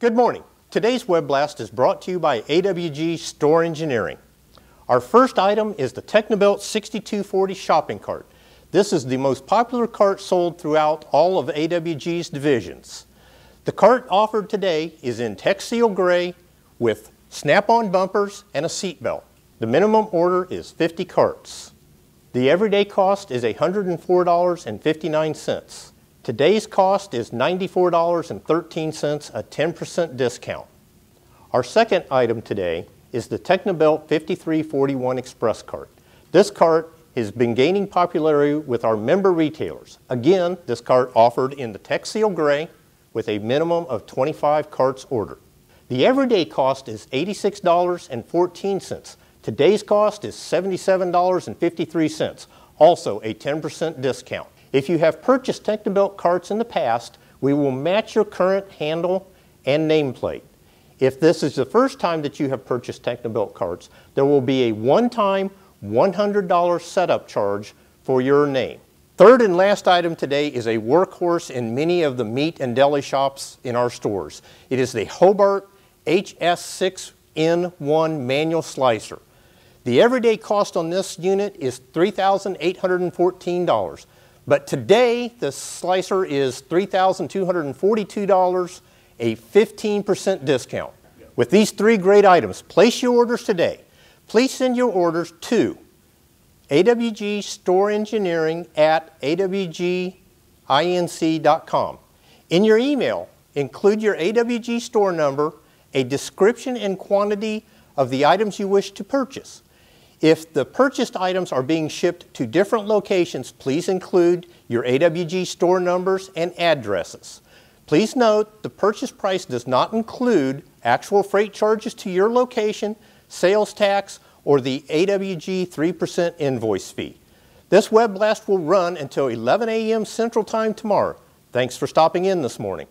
Good morning. Today's Web Blast is brought to you by AWG Store Engineering. Our first item is the Technobuilt 6240 shopping cart. This is the most popular cart sold throughout all of AWG's divisions. The cart offered today is in TechSeal Gray with snap-on bumpers and a seat belt. The minimum order is 50 carts. The everyday cost is $104.59. Today's cost is $94.13, a 10% discount. Our second item today is the Technobuilt 5341 Express cart. This cart has been gaining popularity with our member retailers. Again, this cart offered in the TechSeal Gray with a minimum of 25 carts ordered. The everyday cost is $86.14. Today's cost is $77.53, also a 10% discount. If you have purchased Technobuilt carts in the past, we will match your current handle and nameplate. If this is the first time that you have purchased Technobuilt carts, there will be a one-time $100 setup charge for your name. Third and last item today is a workhorse in many of the meat and deli shops in our stores. It is the Hobart HS6N1 manual slicer. The everyday cost on this unit is $3,814. But today, the slicer is $3,242, a 15% discount. With these three great items, place your orders today. Please send your orders to AWG Store Engineering at awginc.com. In your email, include your AWG store number, a description and quantity of the items you wish to purchase. If the purchased items are being shipped to different locations, please include your AWG store numbers and addresses. Please note the purchase price does not include actual freight charges to your location, sales tax, or the AWG 3% invoice fee. This Web Blast will run until 11 a.m. Central Time tomorrow. Thanks for stopping in this morning.